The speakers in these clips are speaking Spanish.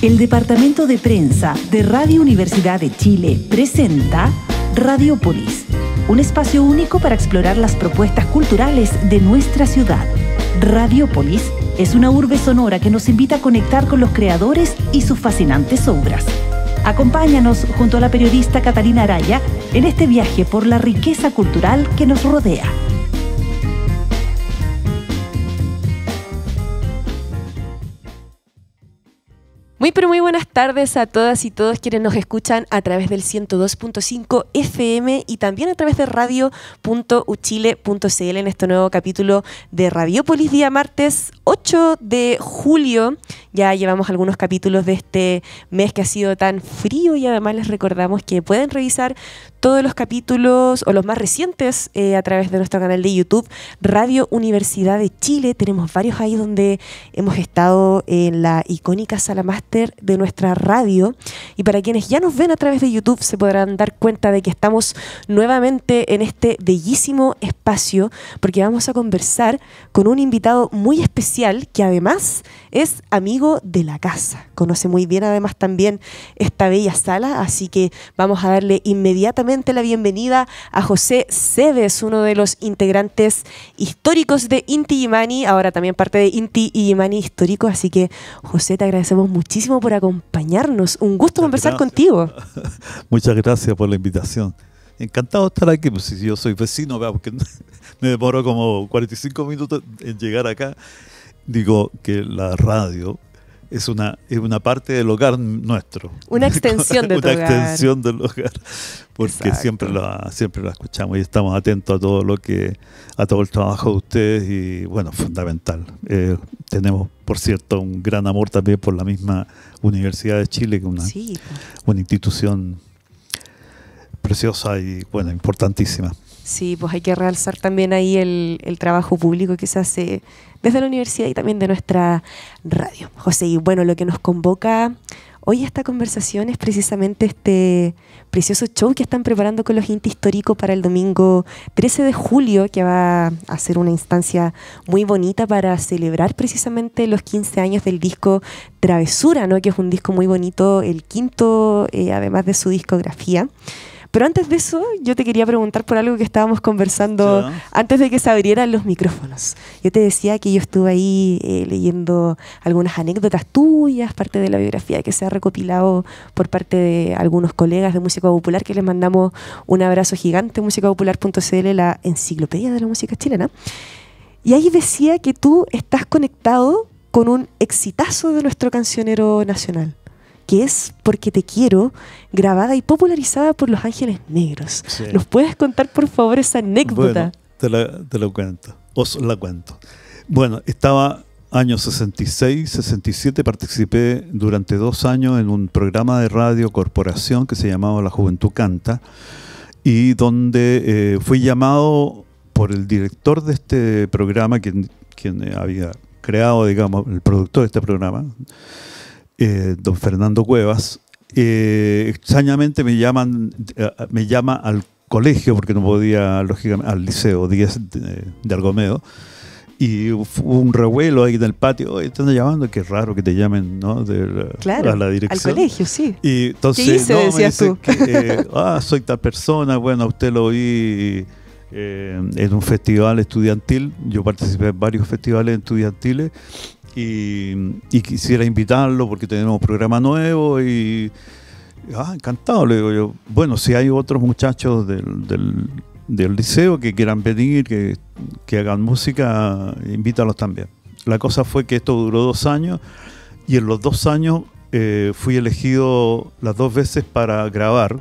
El Departamento de Prensa de Radio Universidad de Chile presenta Radiopolis, un espacio único para explorar las propuestas culturales de nuestra ciudad. Radiopolis es una urbe sonora que nos invita a conectar con los creadores y sus fascinantes obras. Acompáñanos junto a la periodista Catalina Araya en este viaje por la riqueza cultural que nos rodea. Muy buenas tardes a todas y todos quienes nos escuchan a través del 102.5 FM y también a través de radio.uchile.cl en este nuevo capítulo de Radiopolis, día martes 8 de julio. Ya llevamos algunos capítulos de este mes que ha sido tan frío y además les recordamos que pueden revisar todos los capítulos o los más recientes a través de nuestro canal de YouTube, Radio Universidad de Chile. Tenemos varios ahí donde hemos estado en la icónica sala máster de nuestra radio. Y para quienes ya nos ven a través de YouTube se podrán dar cuenta de que estamos nuevamente en este bellísimo espacio porque vamos a conversar con un invitado muy especial que además es amigo de la casa. Conoce muy bien además también esta bella sala, así que vamos a darle inmediatamente la bienvenida a José Cebes, uno de los integrantes históricos de Inti Illimani, ahora también parte de Inti Illimani histórico. Así que, José, te agradecemos muchísimo por acompañarnos. Un gusto conversar contigo. Muchas gracias por la invitación. Encantado de estar aquí, pues si yo soy vecino, porque me demoró como 45 minutos en llegar acá. Digo que la radio es una parte del hogar nuestro. Una extensión de tu hogar. Una extensión del hogar, porque siempre la escuchamos y estamos atentos a todo a todo el trabajo de ustedes y bueno, fundamental. Tenemos, por cierto, un gran amor también por la misma Universidad de Chile, que es una institución preciosa y bueno, importantísima. Sí, pues hay que realzar también ahí el trabajo público que se hace desde la universidad y también de nuestra radio. José, y bueno, lo que nos convoca hoy a esta conversación es precisamente este precioso show que están preparando con los Inti Históricos para el domingo 13 de julio, que va a ser una instancia muy bonita para celebrar precisamente los 15 años del disco Travesura, ¿no? Que es un disco muy bonito, el quinto, además de su discografía. Pero antes de eso, yo te quería preguntar por algo que estábamos conversando antes de que se abrieran los micrófonos. Yo te decía que yo estuve ahí leyendo algunas anécdotas tuyas, parte de la biografía que se ha recopilado por parte de algunos colegas de música popular, que les mandamos un abrazo gigante, musicapopular.cl, la enciclopedia de la música chilena. Y ahí decía que tú estás conectado con un exitazo de nuestro cancionero nacional, que es Porque te quiero, grabada y popularizada por Los Ángeles Negros. Sí. ¿Nos puedes contar, por favor, esa anécdota? Bueno, te lo cuento, os la cuento. Bueno, estaba año 66, 67, participé durante 2 años en un programa de radio corporación que se llamaba La Juventud Canta, y donde fui llamado por el director de este programa, quien había creado, digamos, el productor de este programa, don Fernando Cuevas. Extrañamente me llama al colegio, porque no podía, lógicamente, al liceo 10 de Argomedo, y hubo un revuelo ahí en el patio. Oye, están llamando, qué raro que te llamen, ¿no? Claro, a la dirección. Al colegio, sí. Y entonces, ¿qué hice, decías tú? Soy tal persona, bueno, usted lo oí en un festival estudiantil. Yo participé en varios festivales estudiantiles y quisiera invitarlo porque tenemos un programa nuevo y encantado, le digo yo. Bueno, si hay otros muchachos del liceo que quieran venir, que hagan música, invítalos también. La cosa fue que esto duró 2 años y en los 2 años fui elegido las 2 veces para grabar.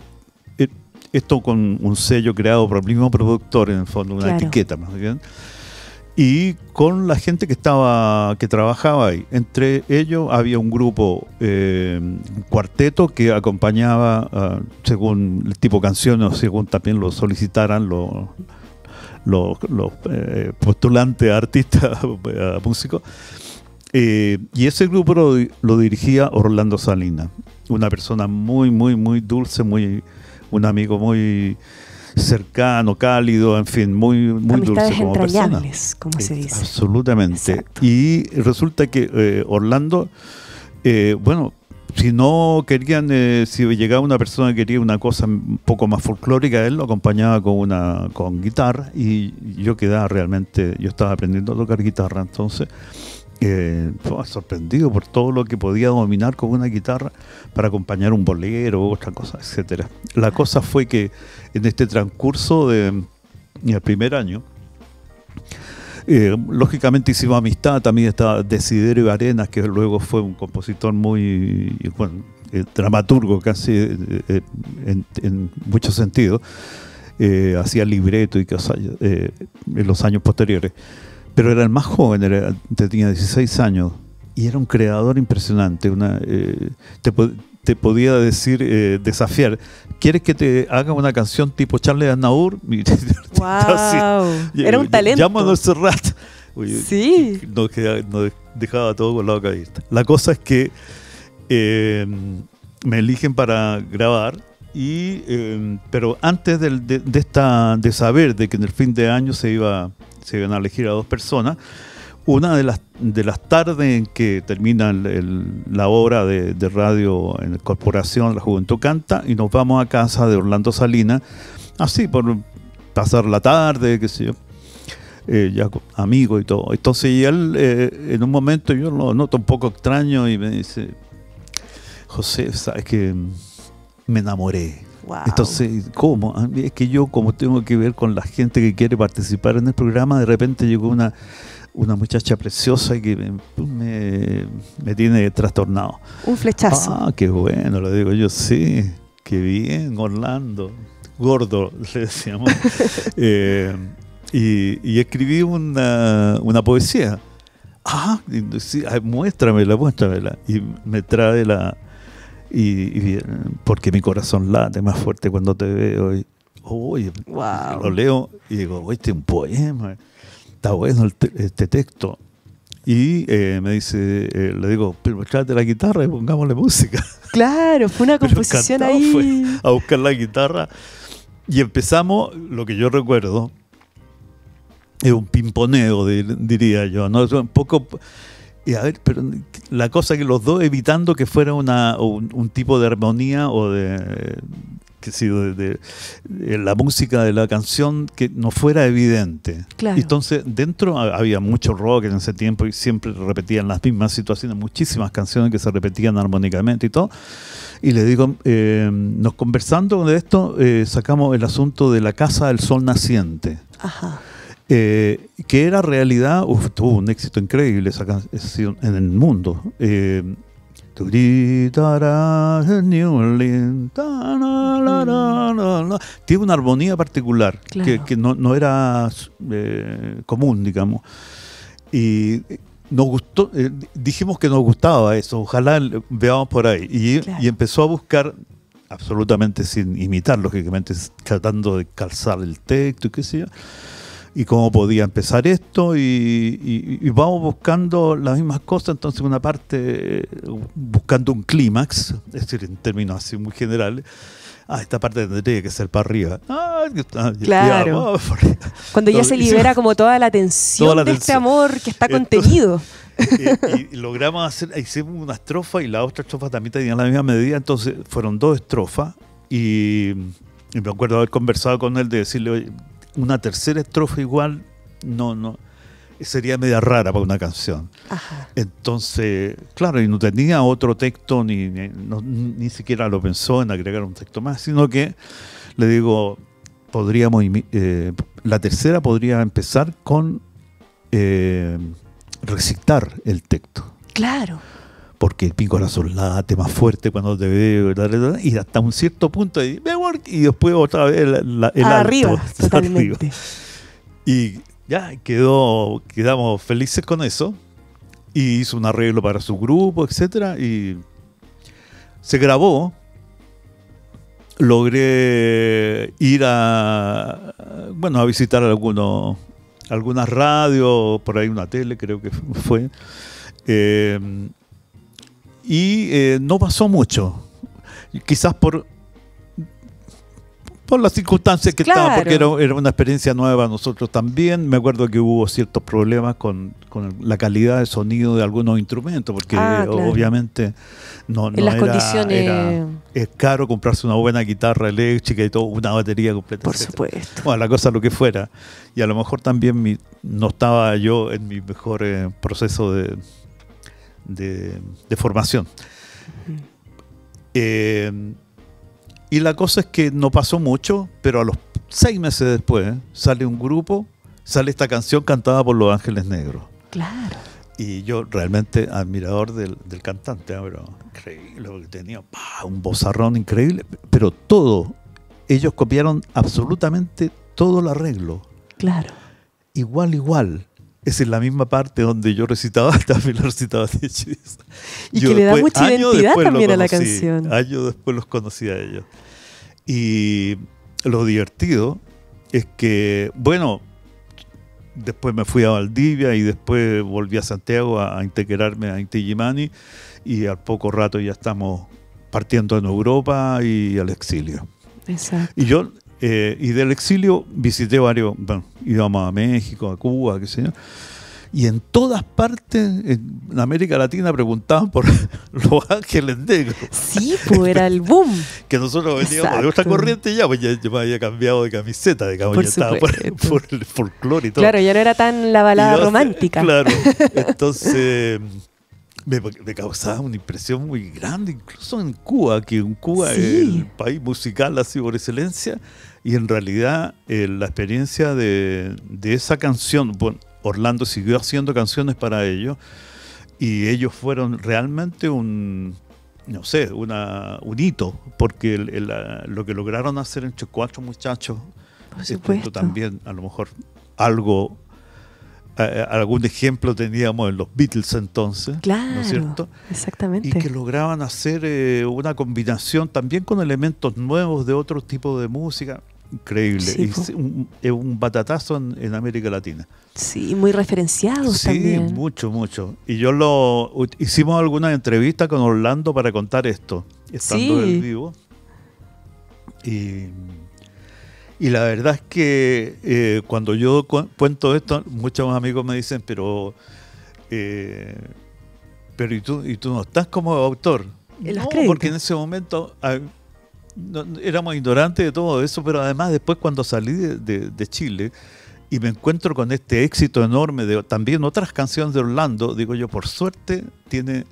Esto con un sello creado por el mismo productor, en el fondo, una etiqueta más bien. Y con la gente que trabajaba ahí. Entre ellos había un grupo, un cuarteto que acompañaba según el tipo de canciones, o según también lo solicitaran los postulantes, artistas, músicos. Y ese grupo lo dirigía Orlando Salinas, una persona muy dulce, un amigo muy cercano, cálido, en fin, muy dulce como persona. Como se dice. Absolutamente. Exacto. Y resulta que Orlando Bueno, si no querían, si llegaba una persona que quería una cosa un poco más folclórica, él lo acompañaba con guitarra, y yo quedaba realmente, yo estaba aprendiendo a tocar guitarra, entonces sorprendido por todo lo que podía dominar con una guitarra para acompañar un bolero u otra cosa, etcétera. La cosa fue que en este transcurso del primer año, lógicamente hicimos amistad. También estaba Desiderio Arenas, que luego fue un compositor muy, bueno, dramaturgo casi, en muchos sentidos. Hacía libreto y cosas en los años posteriores. Pero era el más joven, tenía 16 años, y era un creador impresionante. Te podía decir, desafiar: ¿quieres que te haga una canción tipo Charles Aznavour? ¡Wow! Era un talento. Llámanos Serrat. Sí. Nos dejaba todo con la boca abierta. La cosa es que me eligen para grabar, pero antes de saber de que en el fin de año se iban a elegir a 2 personas, una de las tardes en que termina la obra de radio en la Corporación La Juventud Canta, y nos vamos a casa de Orlando Salinas, así por pasar la tarde, qué sé yo, ya con amigos y todo. Entonces, y él, en un momento, yo lo noto un poco extraño y me dice: José, sabes que me enamoré. Wow. Entonces, ¿cómo? Es que yo, como tengo que ver con la gente que quiere participar en el programa, de repente llegó una muchacha preciosa que me tiene trastornado. Un flechazo. Ah, qué bueno, le digo yo, sí, qué bien, Orlando, gordo, le decíamos. Y escribí una poesía. Ah, sí, muéstramela. Y me trae y porque mi corazón late más fuerte cuando te veo. Y, wow. Lo leo y digo: este es un poema, está bueno este texto. Y me dice, le digo: pero tráete la guitarra y pongámosle música. Claro, fue una composición ahí. Fue a buscar la guitarra y empezamos. Lo que yo recuerdo es un pimponeo, diría yo, ¿no? Un poco. Y a ver, pero la cosa que los dos evitando que fuera un tipo de armonía o de la música de la canción que no fuera evidente. Claro. Entonces, dentro había mucho rock en ese tiempo y siempre repetían las mismas situaciones, muchísimas canciones que se repetían armónicamente y todo. Y le digo, nos conversando de esto, sacamos el asunto de La Casa del Sol Naciente. Ajá. Que era realidad, tuvo un éxito increíble esa canción en el mundo. Tiene una armonía particular, claro, que no era común, digamos. Y nos gustó, dijimos que nos gustaba eso, ojalá veamos por ahí. Claro. Y empezó a buscar, absolutamente sin imitar, lógicamente, tratando de calzar el texto y qué sé yo, y cómo podía empezar esto, y vamos buscando las mismas cosas. Entonces, una parte buscando un clímax, es decir, en términos así muy generales, esta parte tendría que ser para arriba. Claro. Cuando ya se libera como toda la tensión de este amor que está contenido. Y logramos hicimos una estrofa, y la otra estrofa también tenía la misma medida. Entonces fueron 2 estrofas, y me acuerdo haber conversado con él de decirle: oye, una tercera estrofa igual no sería media rara para una canción. Ajá. Entonces, claro, y no tenía otro texto, ni siquiera lo pensó en agregar un texto más, sino que le digo, la tercera podría empezar con recitar el texto. Claro. Porque mi corazón late más fuerte cuando te veo, y hasta un cierto punto, y después otra vez el arriba, alto, totalmente. Arriba. Y ya quedamos felices con eso, y hizo un arreglo para su grupo, etcétera, y se grabó. Logré ir a visitar algunas radios, por ahí una tele, creo que fue. Y no pasó mucho, quizás por las circunstancias que Claro. estaban, porque era una experiencia nueva para nosotros también. Me acuerdo que hubo ciertos problemas con la calidad de sonido de algunos instrumentos, porque Claro. obviamente no En las condiciones... es caro comprarse una buena guitarra eléctrica y todo, una batería completa. Por etcétera. supuesto. Bueno, la cosa lo que fuera. Y a lo mejor también no estaba yo en mi mejor proceso de formación. Y la cosa es que no pasó mucho, pero a los 6 meses después sale un grupo, sale esta canción cantada por Los Ángeles Negros. Claro. Y yo realmente admirador del cantante, pero increíble, porque tenía un vozarrón increíble, pero todo, ellos copiaron absolutamente todo el arreglo. Claro. Igual. Es en la misma parte donde yo recitaba, también lo recitaba Diez. Y que le da mucha identidad también a la conocí, canción. Años después los conocí a ellos. Y lo divertido es que, bueno, después me fui a Valdivia y después volví a Santiago a integrarme a Inti Illimani, y al poco rato ya estamos partiendo en Europa y al exilio. Exacto. Y yo, y del exilio visité varios, bueno, íbamos a México, a Cuba, qué sé yo, y en todas partes en América Latina preguntaban por Los Ángeles Negros. Sí, pues era el boom. Que nosotros veníamos de otra corriente ya, pues ya yo me había cambiado de camiseta, digamos, Por ya estaba por el folclore y todo. Claro, ya no era tan la balada romántica. Claro, entonces me causaba una impresión muy grande, incluso en Cuba, que en Cuba Sí. es el país musical así por excelencia, y en realidad la experiencia de esa canción, bueno, Orlando siguió haciendo canciones para ellos, y ellos fueron realmente un hito, porque lo que lograron hacer entre 4 muchachos, Por supuesto. también a lo mejor algún ejemplo teníamos en los Beatles entonces, Claro, ¿no es cierto? exactamente. Y que lograban hacer una combinación también con elementos nuevos de otro tipo de música, increíble. Sí, Y es un batatazo en América Latina. Sí, muy referenciados Sí, también. mucho. Y hicimos algunas entrevistas con Orlando para contar esto, estando Sí. en vivo. Y la verdad es que cuando yo cuento esto, muchos amigos me dicen, pero ¿y tú no estás como autor? En los No, créditos. porque en ese momento éramos ignorantes de todo eso, pero además después cuando salí de Chile y me encuentro con este éxito enorme de también otras canciones de Orlando, digo yo, por suerte tiene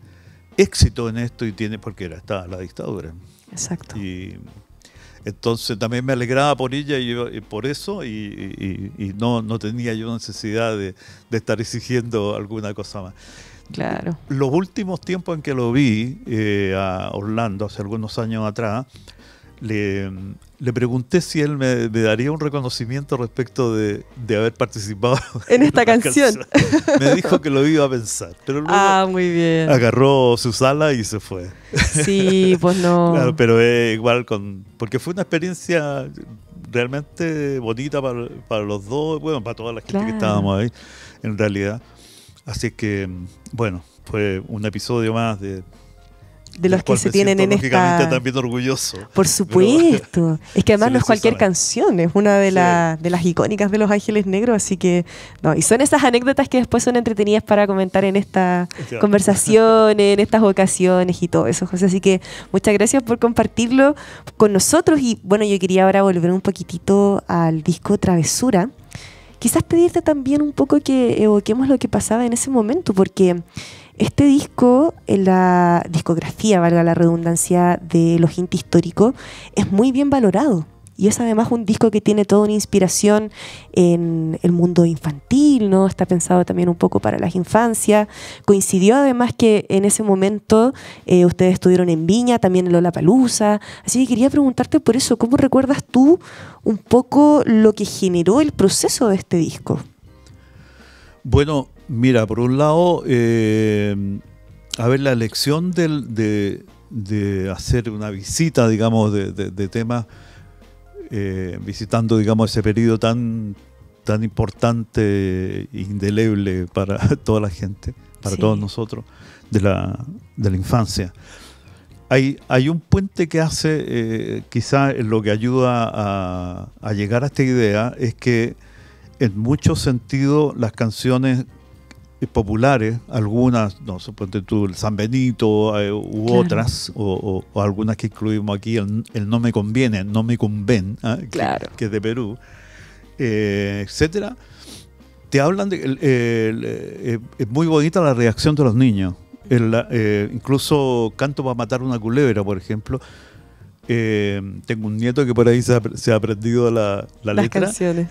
éxito en esto, porque estaba la dictadura. Exacto. Y entonces también me alegraba por ella y por eso, y no tenía yo necesidad de estar exigiendo alguna cosa más. Claro. Los últimos tiempos en que lo vi a Orlando, hace algunos años atrás, le pregunté si él me daría un reconocimiento respecto de haber participado En esta una canción. Me dijo que lo iba a pensar, pero luego Muy bien. agarró sus alas y se fue. Sí, pues no. Claro, pero es igual porque fue una experiencia realmente bonita para los dos, bueno, para toda la gente Claro. que estábamos ahí, en realidad. Así que, bueno, fue un episodio más de los que cual se me tienen siento en lógicamente esta... también orgulloso. Por supuesto. Es que además no es cualquier silenciosamente. canción, es una de, Sí. de las icónicas de Los Ángeles Negros, así que no, y son esas anécdotas que después son entretenidas para comentar en esta Ya. conversación, en estas ocasiones y todo eso, José. Así que muchas gracias por compartirlo con nosotros. Y bueno, yo quería ahora volver un poquitito al disco Travesura. Quizás pedirte también un poco que evoquemos lo que pasaba en ese momento, porque este disco, en la discografía, valga la redundancia, de Los Inti Históricos, es muy bien valorado. Y es además un disco que tiene toda una inspiración en el mundo infantil, ¿no? Está pensado también un poco para las infancias. Coincidió además que en ese momento ustedes estuvieron en Viña, también en Lollapalooza. Así que quería preguntarte por eso, ¿cómo recuerdas tú un poco lo que generó el proceso de este disco? Bueno, mira, por un lado, a ver, la elección de hacer una visita, digamos, de temas, visitando, digamos, ese periodo tan importante e indeleble para toda la gente, para Sí. todos nosotros, de la infancia. hay un puente que hace, quizá lo que ayuda a llegar a esta idea es que en muchos sentidos las canciones populares, algunas, no suponte tú, el San Benito u Claro. otras, o algunas que incluimos aquí, el No me conviene, No me conven, Claro. que es de Perú, etcétera, te hablan de... es muy bonita la reacción de los niños. Incluso Canto para matar una culebra, por ejemplo. Tengo un nieto que por ahí se ha aprendido la Las letra. canciones.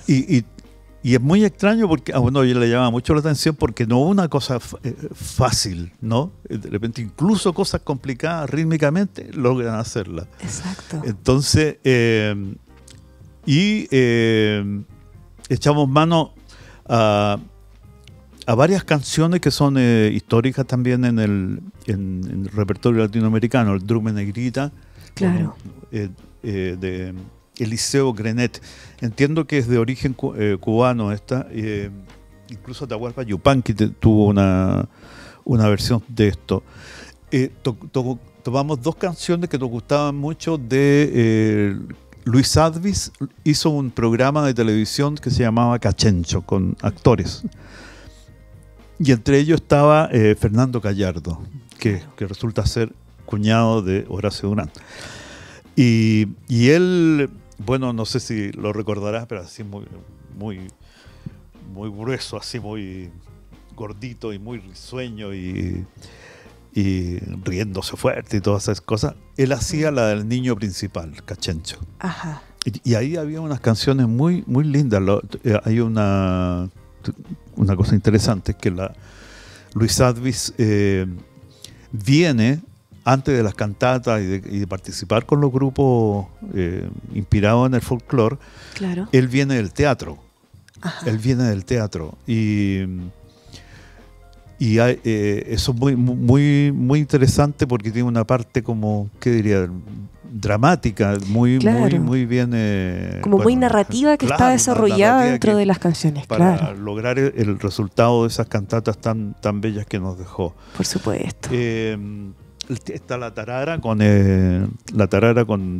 Y es muy extraño porque, bueno, yo le llama mucho la atención porque no es una cosa fácil, ¿no? De repente, incluso cosas complicadas rítmicamente logran hacerlas. Exacto. Entonces, echamos mano a varias canciones que son históricas también en el repertorio latinoamericano. El Drume Negrita, Claro. de Eliseo Grenet. Entiendo que es de origen cubano esta. Incluso Atahualpa Yupanqui tuvo una versión de esto. Tomamos dos canciones que nos gustaban mucho de Luis Advis. Hizo un programa de televisión que se llamaba Cachencho, con actores. Y entre ellos estaba Fernando Gallardo, que resulta ser cuñado de Horacio Durán. Y él, bueno, no sé si lo recordarás, pero así muy grueso, así muy gordito y muy risueño y riéndose fuerte y todas esas cosas. Él hacía la del niño principal, Cachencho. Ajá. Y ahí había unas canciones muy lindas. Hay una cosa interesante, es que Luis Advis viene antes de las cantatas y de participar con los grupos inspirados en el folclore. Claro. Él viene del teatro. Ajá. Él viene del teatro. Y eso es muy interesante porque tiene una parte como, ¿qué diría? Dramática, Claro. muy bien... Como muy narrativa que está desarrollada narrativa dentro que de las canciones, para claro. lograr el resultado de esas cantatas tan bellas que nos dejó. Por supuesto. Está la tarara con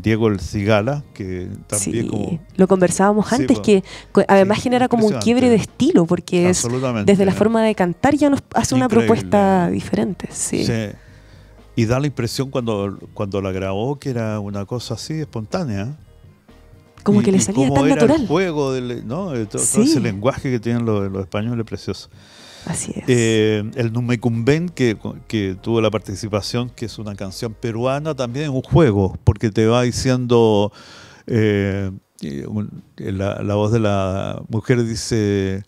Diego El Cigala, que también Sí, como... lo conversábamos Sí, antes, po. que además Sí, genera como un impresionante. quiebre de estilo, porque es Absolutamente. desde la forma de cantar ya nos hace una Increíble. propuesta diferente. Sí. Sí. Y da la impresión cuando la grabó que era una cosa así espontánea. Como Y- que le y salía cómo tan era natural. el juego, todo Sí. ese lenguaje que tienen los españoles es precioso. Así es. El Numecumben, que tuvo la participación, que es una canción peruana, también es un juego, porque te va diciendo, la voz de la mujer dice,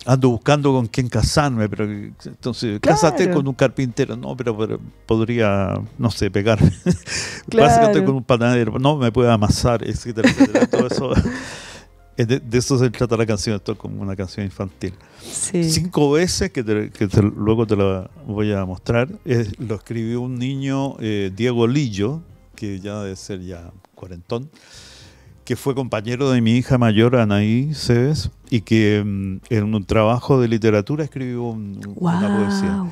ando buscando con quién casarme, pero entonces, Claro. cásate con un carpintero, no, pero podría, no sé, pegarme. Claro. Cásate con un panadero, no, me puede amasar, etcétera, etcétera, todo eso. De eso se trata la canción, esto es como una canción infantil. Sí. 5 veces, luego te la voy a mostrar, lo escribió un niño, Diego Lillo, que ya debe ser ya cuarentón, que fue compañero de mi hija mayor, Anaí Cebes, y que en un trabajo de literatura escribió una poesía. Wow.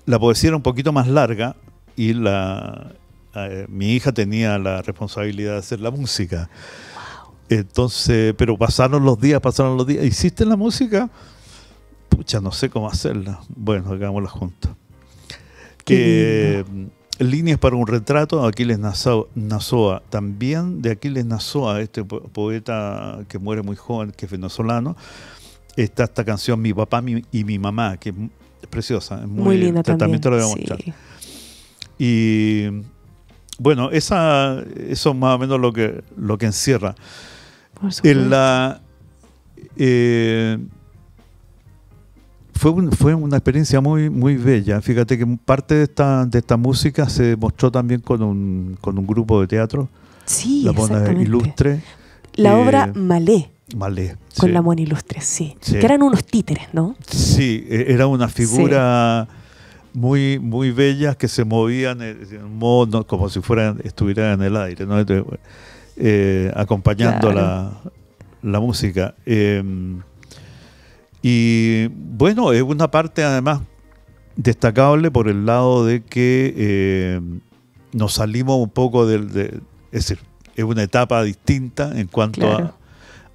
La poesía era un poquito más larga y mi hija tenía la responsabilidad de hacer la música. Entonces, pero pasaron los días. ¿Hiciste la música? Pucha, no sé cómo hacerla. Bueno, hagámosla juntos. Líneas para un retrato, Aquiles Nazoa. También de Aquiles Nazoa, este poeta que muere muy joven, que es venezolano, está esta canción Mi papá y mi mamá, que es preciosa. Es Muy linda también. te lo voy a mostrar. Sí. Y bueno, eso es más o menos lo que encierra. Por supuesto. Fue una experiencia muy bella. Fíjate que parte de esta música se mostró también con un grupo de teatro, Sí, la Mona exactamente. Ilustre. La obra Malé, Malé. con Sí. la Mona Ilustre, sí. Sí. Que eran unos títeres, ¿no? Sí, era una figura muy bella que se movían en un modo, ¿no? Como si estuvieran en el aire, ¿no? Acompañando Claro. la música. Y bueno, es una parte además destacable por el lado de que nos salimos un poco es decir, es una etapa distinta en cuanto Claro.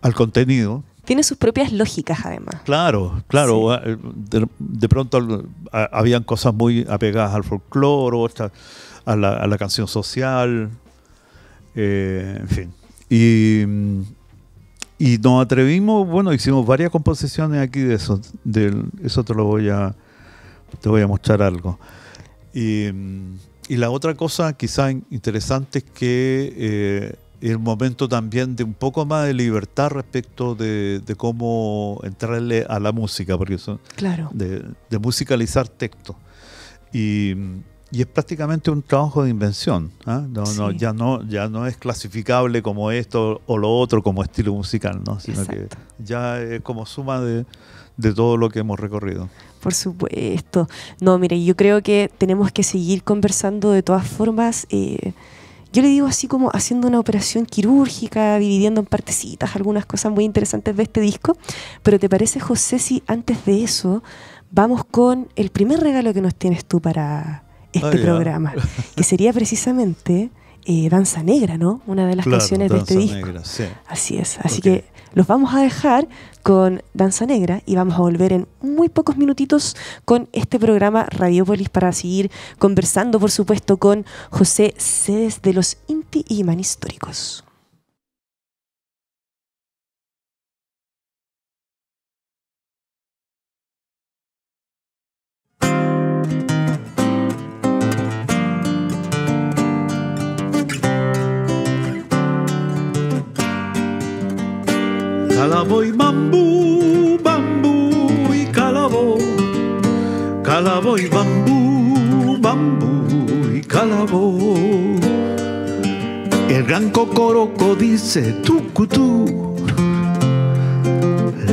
al contenido. Tiene sus propias lógicas, además. Claro. Sí. De pronto habían cosas muy apegadas al folclore, otras a la canción social, en fin. Y nos atrevimos, bueno, hicimos varias composiciones aquí de eso. Eso te voy a mostrar algo. Y la otra cosa quizá interesante es que el momento también de un poco más de libertad respecto de cómo entrarle a la música, porque son Claro. de musicalizar texto. Y es prácticamente un trabajo de invención. ¿Ah? Sí. Ya no es clasificable como esto o lo otro como estilo musical, ¿no? Sino Exacto. que ya es como suma de todo lo que hemos recorrido. Por supuesto. No, mire, yo creo que tenemos que seguir conversando de todas formas. Yo le digo así como haciendo una operación quirúrgica, dividiendo en partecitas algunas cosas muy interesantes de este disco. Pero ¿te parece, José, si antes de eso vamos con el primer regalo que nos tienes tú para este programa? Que sería precisamente Danza Negra, ¿no? Una de las canciones de este disco. Negra, sí. Así es. Así que los vamos a dejar con Danza Negra y vamos a volver en muy pocos minutitos con este programa Radiopolis para seguir conversando, por supuesto, con José Sedes de los Inti Illimani Históricos. Calabo y bambú, bambú y calabo. Calabo y bambú, bambú y calabo. El gran cocoroco dice tucutú.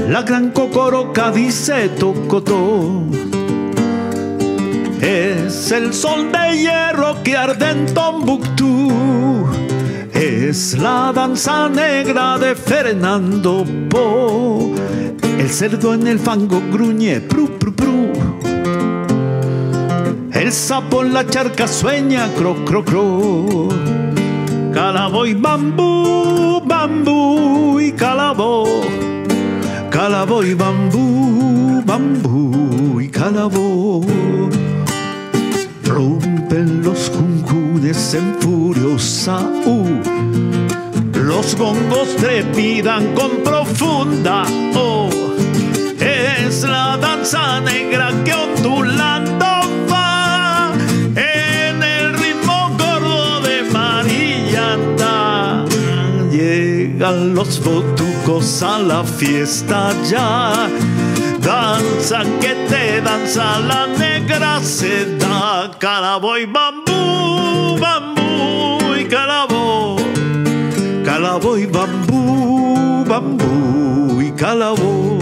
La gran cocoroca dice tocotó. Es el sol de hierro que arde en Tombuctú. Es la danza negra de Fernando Po. El cerdo en el fango gruñe pru pru pru. El sapo en la charca sueña cro cro cro. Calabo y bambú, bambú y calabo. Calabo y bambú, bambú y calabo. Rompen los juncunes en furiosa los gongos trepidan con profunda es la danza negra que ondulando va en el ritmo gordo de María anda. Llegan los botucos a la fiesta ya. Danza que te danza la negra se da. Calabo y bambú, bambú y calabo. Calabo y bambú, bambú y calabo.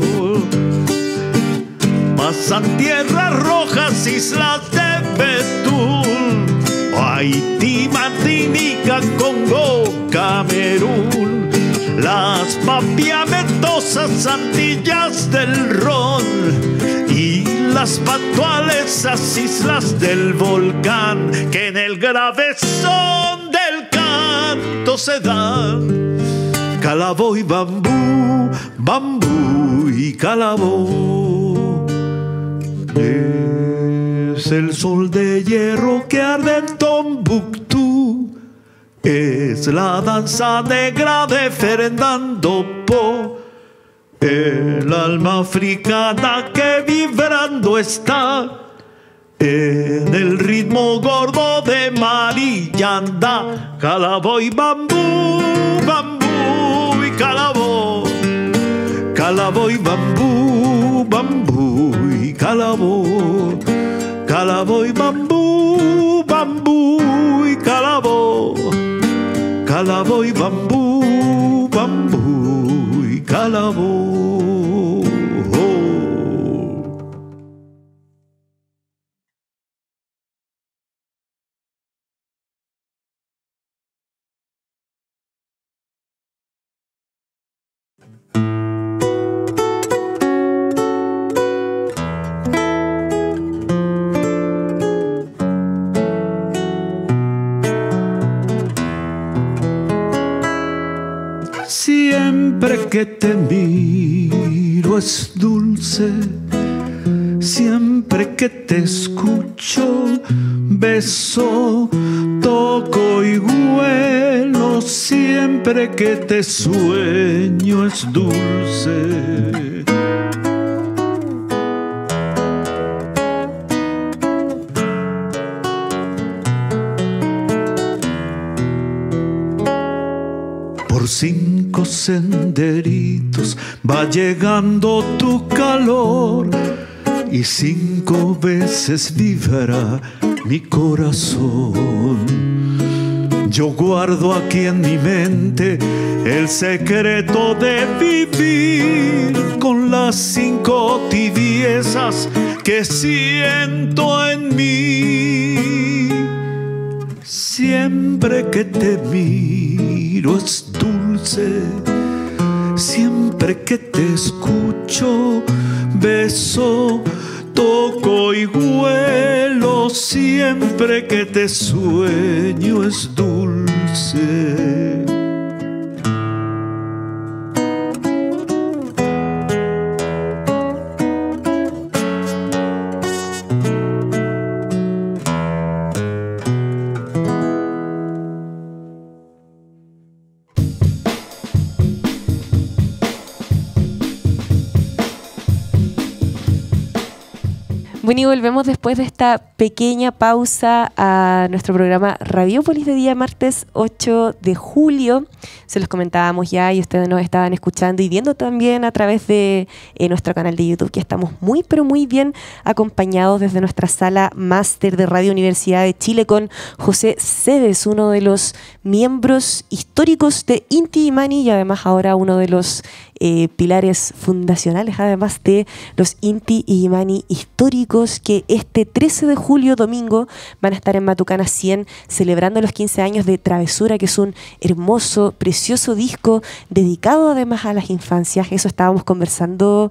Pasan tierras rojas, islas de Betún, Haití, Martinica, Congo, Camerún. Las papiamentosas Antillas del Ron y las patualesas islas del volcán que en el grave son del canto se dan. Calabo y bambú, bambú y calabo. Es el sol de hierro que arde en Tombuctú. Es la danza negra de Fernando Po. El alma africana que vibrando está en el ritmo gordo de Marillanda. Calabo y bambú, bambú y calabo. Calabo y bambú, bambú y calabo. Calabo y bambú, bambú y calabo. Calabo y bambú, bambú y calabo. que te miro es dulce, siempre que te escucho beso, toco y huelo, siempre que te sueño es dulce. Por 5 senderitos va llegando tu calor y 5 veces vibra mi corazón. Yo guardo aquí en mi mente el secreto de vivir con las 5 tibiezas que siento en mí. Siempre que te miro es dulce, siempre que te escucho beso, toco y huelo, siempre que te sueño es dulce. Bueno, y volvemos después de esta pequeña pausa a nuestro programa Radiopolis de día martes 8 de julio. Se los comentábamos ya y ustedes nos estaban escuchando y viendo también a través de nuestro canal de YouTube, que estamos muy, pero muy bien acompañados desde nuestra sala máster de Radio Universidad de Chile con José Cebes, uno de los miembros históricos de Inti Illimani y además ahora uno de los pilares fundacionales, además de los Inti Illimani históricos, que este 13 de julio, domingo, van a estar en Matucana 100 celebrando los 15 años de Travesura, que es un hermoso, precioso disco dedicado además a las infancias. Eso estábamos conversando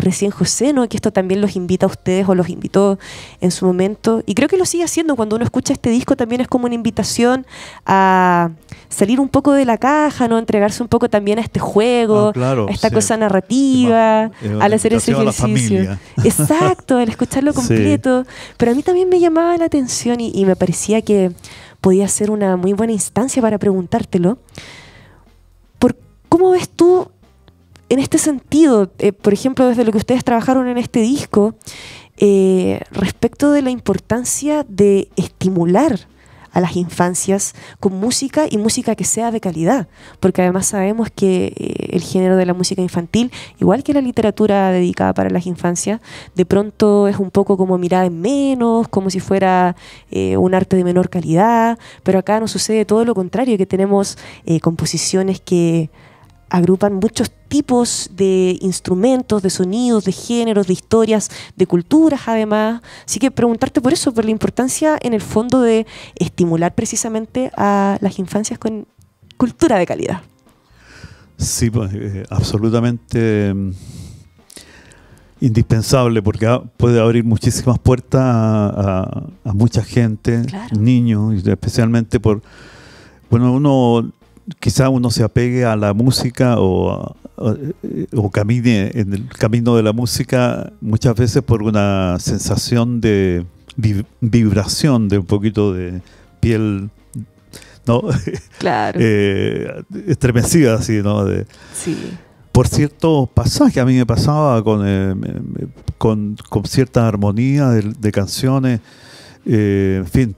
recién, José, ¿no? Que esto también los invita a ustedes o los invitó en su momento, y creo que lo sigue haciendo. Cuando uno escucha este disco también es como una invitación a salir un poco de la caja, ¿no? Entregarse un poco también a este juego, claro, a esta cosa narrativa, al hacer ese ejercicio. Exacto, al escucharlo completo. Sí. Pero a mí también me llamaba la atención y me parecía que podía ser una muy buena instancia para preguntártelo. ¿Cómo ves tú en este sentido, por ejemplo, desde lo que ustedes trabajaron en este disco, respecto de la importancia de estimular a las infancias con música y música que sea de calidad? Porque además sabemos que el género de la música infantil, igual que la literatura dedicada para las infancias, de pronto es un poco como mirada en menos, como si fuera un arte de menor calidad, pero acá nos sucede todo lo contrario, que tenemos composiciones que agrupan muchos tipos de instrumentos, de sonidos, de géneros, de historias, de culturas además. Así que preguntarte por eso, por la importancia en el fondo de estimular precisamente a las infancias con cultura de calidad. Sí, pues, absolutamente indispensable, porque puede abrir muchísimas puertas a mucha gente, claro, niños, y especialmente por, bueno, quizá uno se apegue a la música o camine en el camino de la música muchas veces por una sensación de vibración, de un poquito de piel, ¿no? Claro. Estremecida, así, ¿no? Sí. Por cierto pasaje, a mí me pasaba con cierta armonía de canciones. En fin,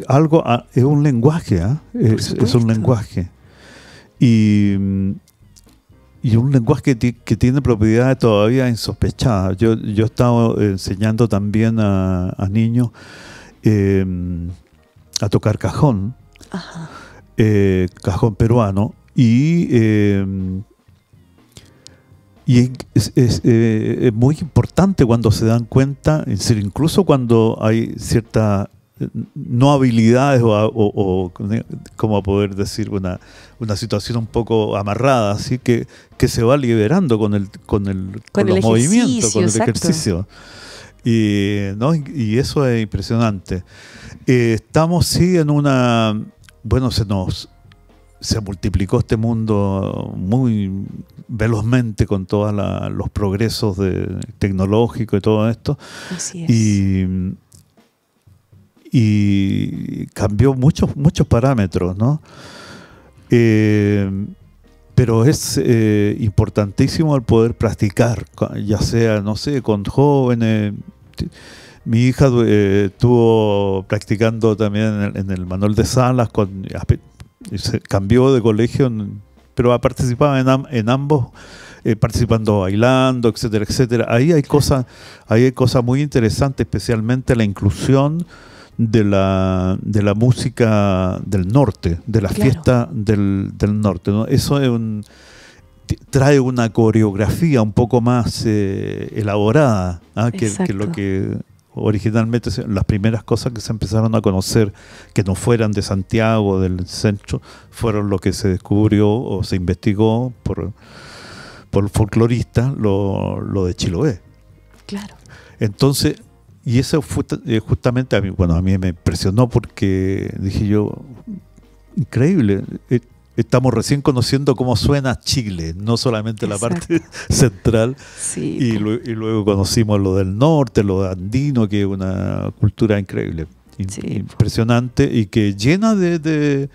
algo es un lenguaje, es un lenguaje y un lenguaje que tiene propiedades todavía insospechadas. Yo he estado enseñando también a niños a tocar cajón, cajón peruano, y es muy importante cuando se dan cuenta, es decir, incluso cuando hay ciertas no habilidades o como poder decir, una situación un poco amarrada, así que se va liberando con los movimientos, con el ejercicio. Y eso es impresionante. Estamos sí en una, bueno, se multiplicó este mundo muy velozmente con todos los progresos tecnológicos y todo esto. Así es. Y cambió muchos parámetros, ¿no? Pero es importantísimo el poder practicar, ya sea, no sé, con jóvenes. Mi hija estuvo practicando también en el Manuel de Salas, se cambió de colegio, pero ha participado en ambos, participando, bailando, etcétera, etcétera. Ahí hay cosas muy interesantes, especialmente la inclusión de la música del norte, de la fiesta del norte, ¿no? Eso trae una coreografía un poco más elaborada, que lo que originalmente las primeras cosas que se empezaron a conocer que no fueran de Santiago, del centro, fueron lo que se descubrió o se investigó por folcloristas, lo de Chiloé. Claro. Entonces, y eso fue justamente a mí me impresionó, porque dije yo, increíble, estamos recién conociendo cómo suena Chile, no solamente la parte central, sí, y luego conocimos lo del norte, lo andino, que es una cultura increíble, impresionante, y que llena de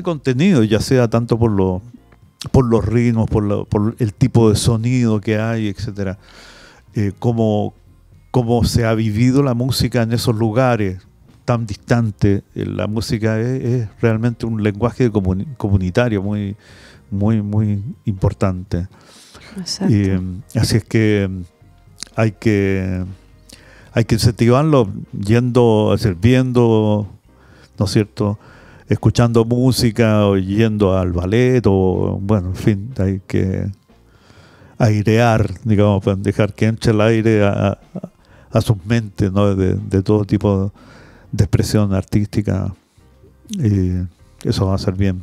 contenido, ya sea tanto por los ritmos, por el tipo de sonido que hay, etcétera, cómo se ha vivido la música en esos lugares tan distantes. La música es realmente un lenguaje comunitario muy, muy, muy importante. Exacto. Así es que hay que incentivarlo viendo, ¿no es cierto?, escuchando música, o yendo al ballet, o bueno, en fin, hay que airear, digamos, para dejar que entre el aire a sus mentes, ¿no?, de todo tipo de expresión artística, y eso va a ser bien.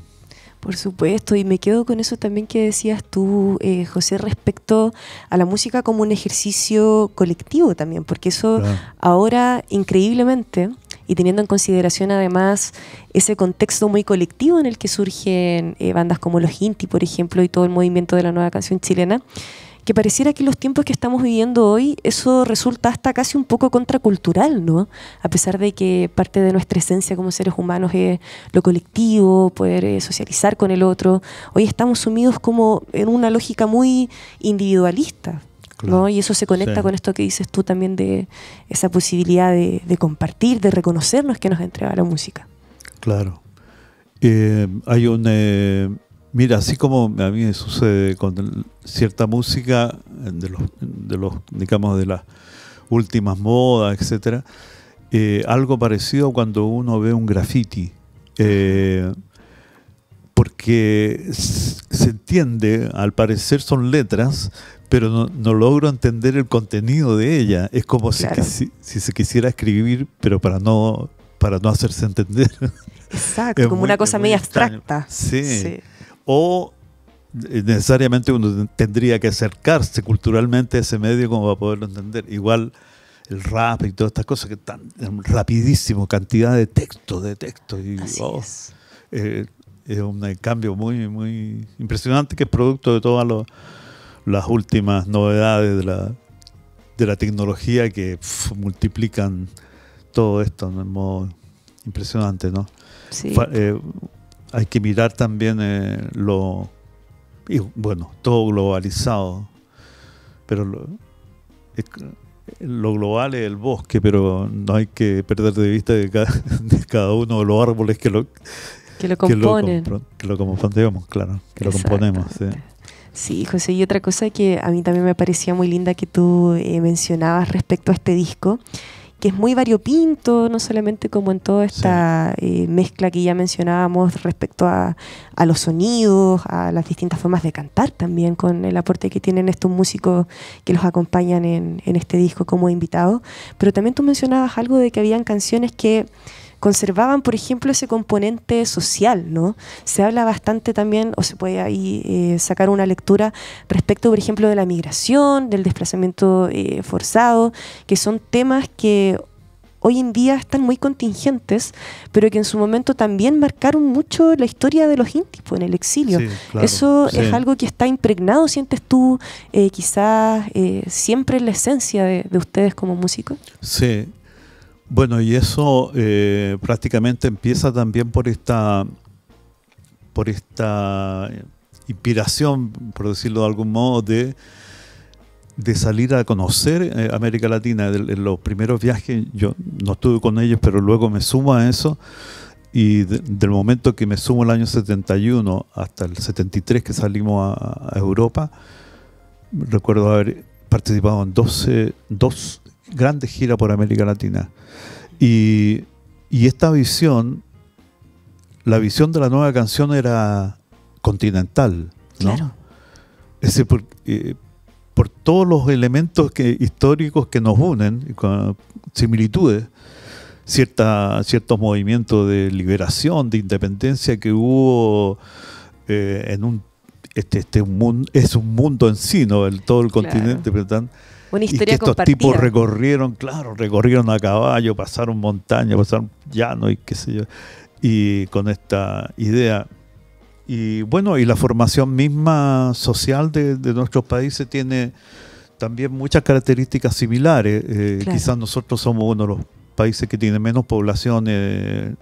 Por supuesto, y me quedo con eso también que decías tú, José, respecto a la música como un ejercicio colectivo también, porque eso ahora, increíblemente, y teniendo en consideración además ese contexto muy colectivo en el que surgen bandas como Los Inti, por ejemplo, y todo el movimiento de la nueva canción chilena, que pareciera que en los tiempos que estamos viviendo hoy eso resulta hasta casi un poco contracultural, ¿no? A pesar de que parte de nuestra esencia como seres humanos es lo colectivo, poder socializar con el otro, hoy estamos sumidos como en una lógica muy individualista, ¿no? Y eso se conecta con esto que dices tú también, de esa posibilidad de compartir, de reconocernos que nos entrega la música. Claro. Hay mira, así como a mí me sucede con cierta música de los digamos, de las últimas modas, etcétera, algo parecido cuando uno ve un graffiti, porque se entiende, al parecer son letras, pero no logro entender el contenido de ella. Es como si se quisiera escribir, pero para no hacerse entender. Exacto, como una cosa media abstracta. Sí. O necesariamente uno tendría que acercarse culturalmente a ese medio como para poderlo entender. Igual el rap y todas estas cosas que están rapidísimo, cantidad de texto. Y, es un cambio muy, muy impresionante, que es producto de todas las últimas novedades de la tecnología, que multiplican todo esto de un modo impresionante, ¿no? Sí. Hay que mirar también todo globalizado, pero lo global es el bosque, pero no hay que perder de vista de cada uno de los árboles que lo componen. Que lo componemos, claro, que lo componemos. Sí, José, y otra cosa que a mí también me parecía muy linda que tú mencionabas respecto a este disco, que es muy variopinto, no solamente como en toda esta mezcla que ya mencionábamos respecto a los sonidos, a las distintas formas de cantar también, con el aporte que tienen estos músicos que los acompañan en este disco como invitados, pero también tú mencionabas algo de que habían canciones que conservaban, por ejemplo, ese componente social, ¿no? Se habla bastante también, o se puede ahí sacar una lectura respecto, por ejemplo, de la migración, del desplazamiento forzado, que son temas que hoy en día están muy contingentes, pero que en su momento también marcaron mucho la historia de los intis en el exilio. Sí, claro, Eso sí. es algo que está impregnado, sientes tú, quizás siempre en la esencia de ustedes como músicos. Sí. Bueno, y eso prácticamente empieza también por esta inspiración, por decirlo de algún modo, de salir a conocer América Latina. En los primeros viajes, yo no estuve con ellos, pero luego me sumo a eso, y del momento que me sumo el año 71 hasta el 73 que salimos a Europa, recuerdo haber participado en dos grandes giras por América Latina. Y esta visión, la visión de la nueva canción era continental, ¿no? Claro. Por todos los elementos históricos que nos unen, con similitudes, ciertos movimientos de liberación, de independencia que hubo en un mundo en sí, ¿no? Todo el continente, ¿verdad? Una Y que historia estos compartida. tipos recorrieron a caballo, pasaron montañas, pasaron llano y qué sé yo, y con esta idea. Y bueno, y la formación misma social de nuestros países tiene también muchas características similares. Claro. Quizás nosotros somos uno de los países que tiene menos población de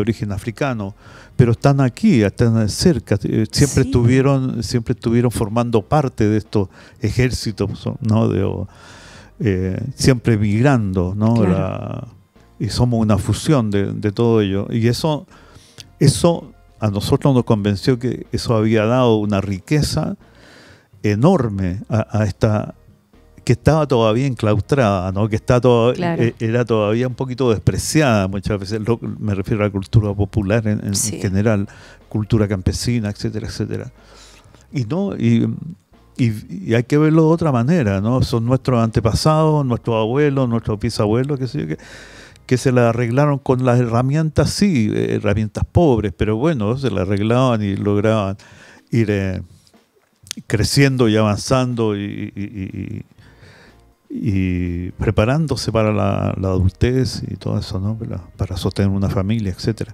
origen africano, pero están aquí, están cerca, siempre Sí. estuvieron formando parte de estos ejércitos, ¿no? Siempre migrando, ¿no? Claro. Y somos una fusión de todo ello. Y eso a nosotros nos convenció que eso había dado una riqueza enorme a esta, que estaba todavía enclaustrada, ¿no? Que Claro. era todavía un poquito despreciada muchas veces. Me refiero a la cultura popular en Sí. general, cultura campesina, etcétera, etcétera. Y hay que verlo de otra manera, ¿no? Son nuestros antepasados, nuestros abuelos, nuestros bisabuelos, qué sé yo, que se la arreglaron con las herramientas, sí, herramientas pobres, pero bueno, se la arreglaban y lograban ir creciendo y avanzando y preparándose para la adultez y todo eso, ¿no? Para sostener una familia, etcétera.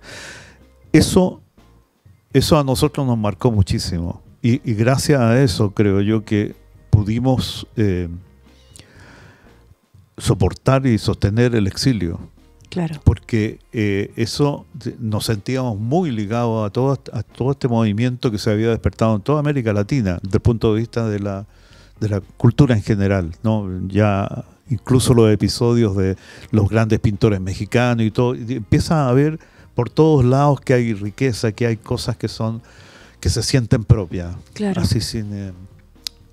Eso a nosotros nos marcó muchísimo, y gracias a eso creo yo que pudimos soportar y sostener el exilio. Claro. Porque eso nos sentíamos muy ligados a todo este movimiento que se había despertado en toda América Latina, desde el punto de vista de la cultura en general, ¿no? Ya incluso los episodios de los grandes pintores mexicanos y todo, y empieza a ver por todos lados que hay riqueza, que hay cosas que se sienten propias, Claro. así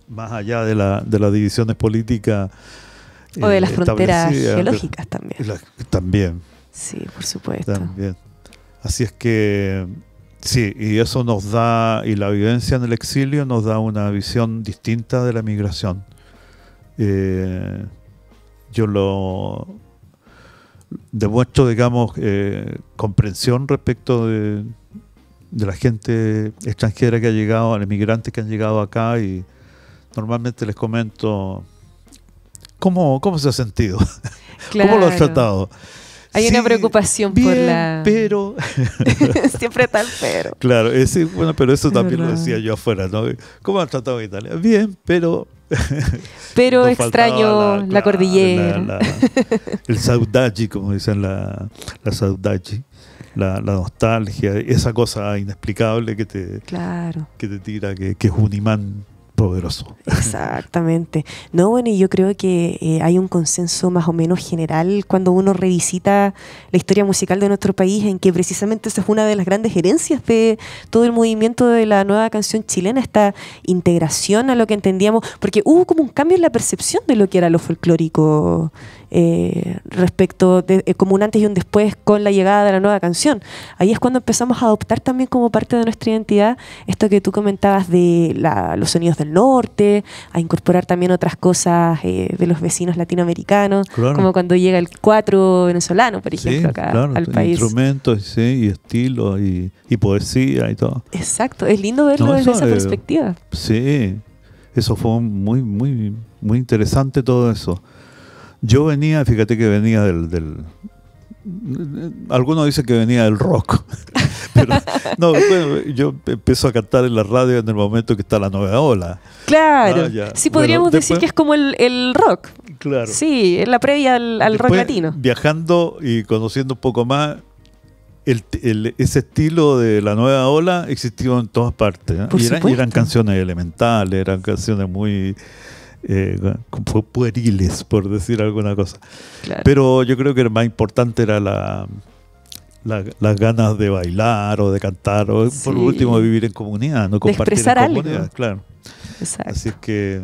más allá de las divisiones políticas. O de las fronteras establecidas, geológicas también. También. Sí, por supuesto. También. Así es que sí, y eso nos da, y la vivencia en el exilio nos da una visión distinta de la migración. Yo lo demuestro, digamos, comprensión respecto de la gente extranjera que ha llegado, a los migrantes que han llegado acá, y normalmente les comento cómo se ha sentido, Claro. cómo lo has tratado. Hay una preocupación por bien, la... pero... Siempre está el pero. Claro, bueno, pero eso Es también lo verdad. decía yo afuera, ¿no? ¿Cómo han tratado en Italia? Bien, pero... Pero nos extraño faltaba la claro, cordillera. el saudade, como dicen la saudade, la nostalgia, esa cosa inexplicable que te tira, que es un imán poderoso. Exactamente. No, bueno, y yo creo que hay un consenso más o menos general cuando uno revisita la historia musical de nuestro país, en que precisamente esa es una de las grandes herencias de todo el movimiento de la nueva canción chilena, esta integración a lo que entendíamos, porque hubo como un cambio en la percepción de lo que era lo folclórico respecto de como un antes y un después con la llegada de la nueva canción. Ahí es cuando empezamos a adoptar también como parte de nuestra identidad esto que tú comentabas de los sonidos del norte, a incorporar también otras cosas de los vecinos latinoamericanos, Claro. como cuando llega el cuatro venezolano, por ejemplo, Sí, acá claro, al país. instrumentos, sí, y estilo, y poesía y todo. Exacto, es lindo verlo No, desde eso esa es- perspectiva. Sí, eso fue muy, muy, muy interesante todo eso. Yo venía, fíjate que venía algunos dicen que venía del rock, pero no, bueno, yo empiezo a cantar en la radio en el momento que está la nueva ola. Claro, Ya. sí, podríamos decir que es como el rock. Claro. Sí, es la previa al rock latino. Viajando y conociendo un poco más, ese estilo de la nueva ola existió en todas partes, ¿eh? Y eran canciones elementales, eran canciones muy pueriles, por decir alguna cosa. Claro. Pero yo creo que lo más importante era las ganas de bailar o de cantar, o por último de vivir en comunidad, no compartir de expresar en comunidad, algo. claro. Exacto. Así es que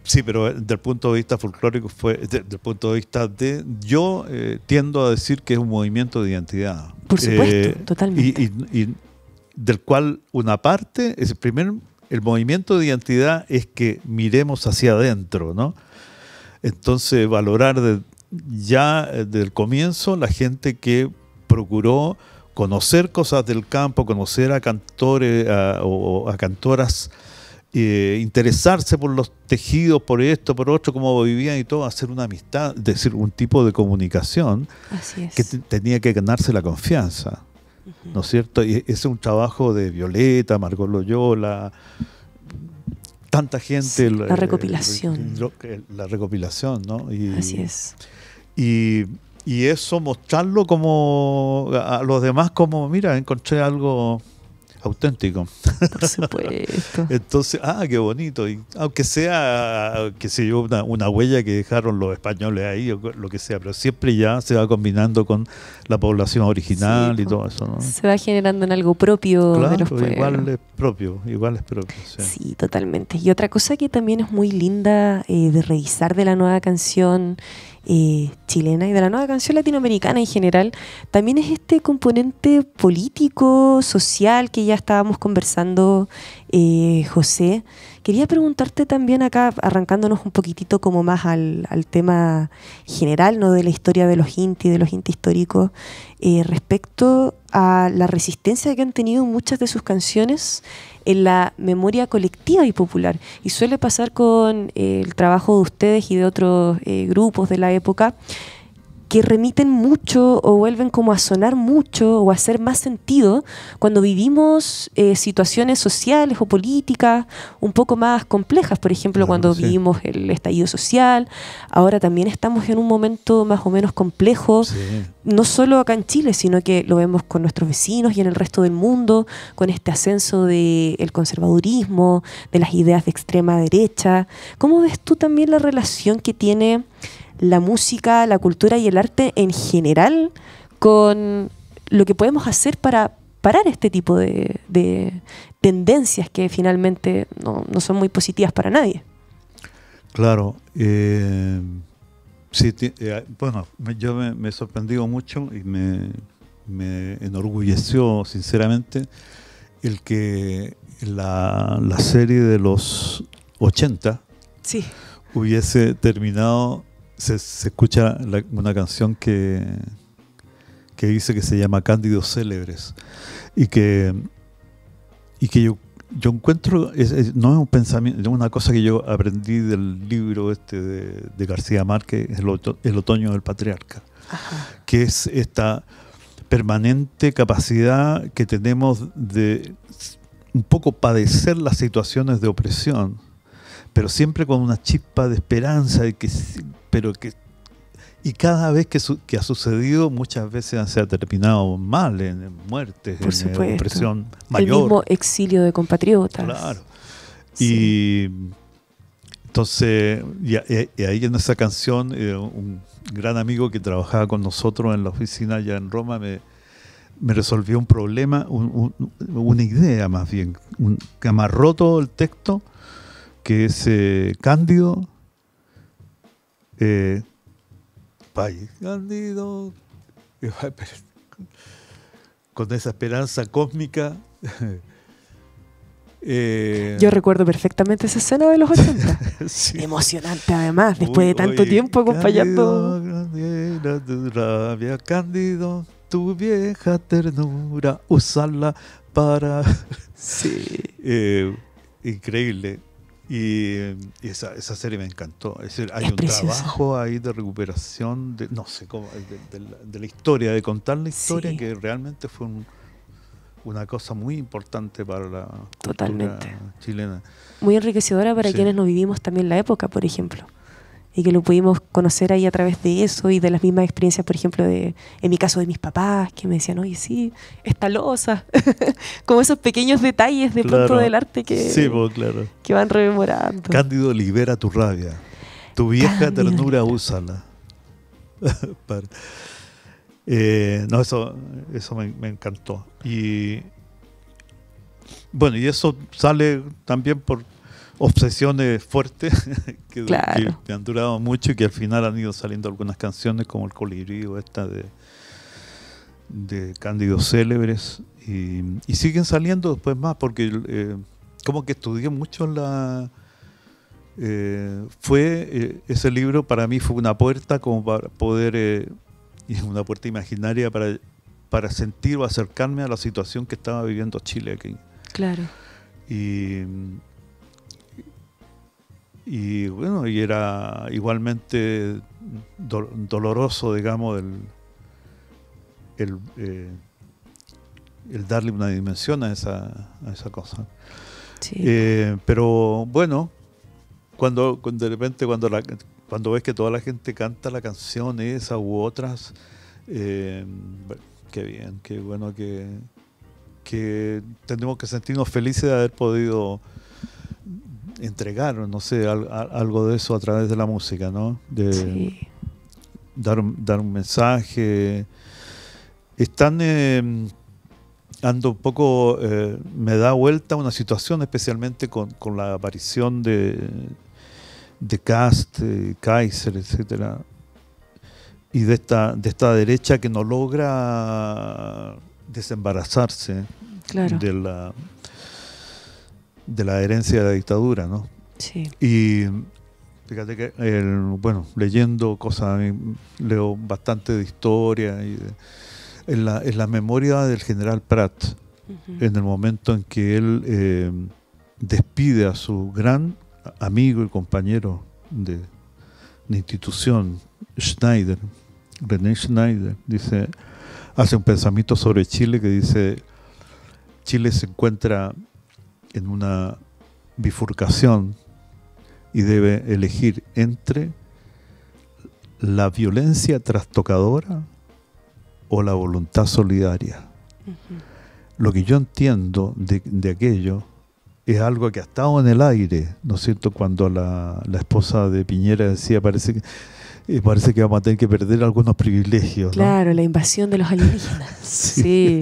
sí, pero desde el punto de vista folclórico desde el punto de vista yo tiendo a decir que es un movimiento de identidad. Por supuesto, totalmente. Y del cual una parte es el movimiento de identidad es que miremos hacia adentro, ¿no? Entonces valorar ya desde el comienzo la gente que procuró conocer cosas del campo, conocer a cantores o a cantoras, interesarse por los tejidos, por esto, por otro, cómo vivían y todo, hacer una amistad, es decir, un tipo de comunicación. Así es. Que tenía que ganarse la confianza, ¿no es cierto? Y ese es un trabajo de Violeta, Margot Loyola, tanta gente. Sí, la recopilación. La recopilación, ¿no? Así es. Y eso mostrarlo como a los demás como, mira, encontré algo auténtico. Por supuesto. Entonces, qué bonito. Y aunque sea, qué sé yo, una huella que dejaron los españoles ahí o lo que sea, pero siempre ya se va combinando con la población original, sí, y todo eso, ¿no? Se va generando en algo propio, claro, de los pueblos. Igual es propio. Sí. Sí, totalmente. Y otra cosa que también es muy linda de revisar de la nueva canción chilena y de la nueva canción latinoamericana en general, también es este componente político, social que ya estábamos conversando, José. Quería preguntarte también acá, arrancándonos un poquitito como más al tema general, ¿no?, de la historia de los inti históricos, respecto a la resistencia que han tenido muchas de sus canciones en la memoria colectiva y popular. Y suele pasar con el trabajo de ustedes y de otros grupos de la época, que remiten mucho o vuelven como a sonar mucho o a hacer más sentido cuando vivimos situaciones sociales o políticas un poco más complejas. Por ejemplo, claro, cuando vivimos el estallido social. Ahora también estamos en un momento más o menos complejo, no solo acá en Chile, sino que lo vemos con nuestros vecinos y en el resto del mundo, con este ascenso del conservadurismo, de las ideas de extrema derecha. ¿Cómo ves tú también la relación que tiene la música, la cultura y el arte en general con lo que podemos hacer para parar este tipo de tendencias que finalmente no son muy positivas para nadie? Claro. Sí, bueno, yo me he sorprendido mucho y me enorgulleció sinceramente el que la serie de los 80 hubiese terminado. Se escucha una canción que dice que se llama Cándidos Célebres y que yo encuentro, no es un pensamiento, es una cosa que yo aprendí del libro de García Márquez, El otoño del patriarca. Ajá. Que es esta permanente capacidad que tenemos de un poco padecer las situaciones de opresión, pero siempre con una chispa de esperanza, y cada vez que ha sucedido, muchas veces se ha terminado mal, en muertes, en opresión mayor. El mismo exilio de compatriotas. Claro. Sí. Y entonces, y ahí en esa canción, un gran amigo que trabajaba con nosotros en la oficina allá en Roma me resolvió un problema, una idea más bien, que amarró todo el texto, que es Cándido, Cándido, con esa esperanza cósmica. Yo recuerdo perfectamente esa escena de los 80. Sí. Emocionante además, después de tanto tiempo acompañando. Cándido, tu vieja ternura, usarla para... Sí. Increíble. Y esa serie me encantó. Es decir, hay Es un preciosa. trabajo ahí de recuperación, no sé cómo, de la historia, de contar la historia, Sí. que realmente fue una cosa muy importante para la Totalmente. cultura chilena. Muy enriquecedora para Sí. quienes no vivimos también la época, por ejemplo. Y que lo pudimos conocer ahí a través de eso y de las mismas experiencias, por ejemplo, en mi caso de mis papás, que me decían, oye, sí, esta losa. Como esos pequeños detalles de pronto Claro. del arte Sí, pues, claro. que van rememorando. Cándido, libera tu rabia. Tu vieja Cándido, ternura, libera. úsala. Para- no, eso me encantó. Y bueno, y eso sale también por obsesiones fuertes que Claro. han durado mucho y que al final han ido saliendo algunas canciones como El Colibrí o esta de Cándido Célebres, y siguen saliendo después más porque como que estudié mucho ese libro para mí fue una puerta como para poder y una puerta imaginaria para sentir o acercarme a la situación que estaba viviendo Chile aquí. Claro. Y bueno, y era igualmente doloroso, digamos, el darle una dimensión a esa cosa. Sí. Pero bueno, cuando de repente cuando ves que toda la gente canta la canción esa u otras, bueno, qué bien, qué bueno que tenemos que sentirnos felices de haber podido entregar, no sé, algo de eso a través de la música, ¿no? De Sí. dar un mensaje. Ando un poco, me da vuelta una situación, especialmente con la aparición de Kast, Kaiser, etcétera, y de esta derecha que no logra desembarazarse Claro. de la herencia de la dictadura, ¿no? Sí. Y fíjate que, bueno, leyendo cosas, leo bastante de historia y en la memoria del general Prat, Ujú. en el momento en que él despide a su gran amigo y compañero de institución, Schneider, René Schneider, hace un pensamiento sobre Chile que dice: Chile se encuentra en una bifurcación y debe elegir entre la violencia trastocadora o la voluntad solidaria. Ujú. Lo que yo entiendo de aquello es algo que ha estado en el aire, ¿no es cierto? Cuando la esposa de Piñera decía, parece que vamos a tener que perder algunos privilegios, ¿no? Claro, la invasión de los alienígenas. Sí.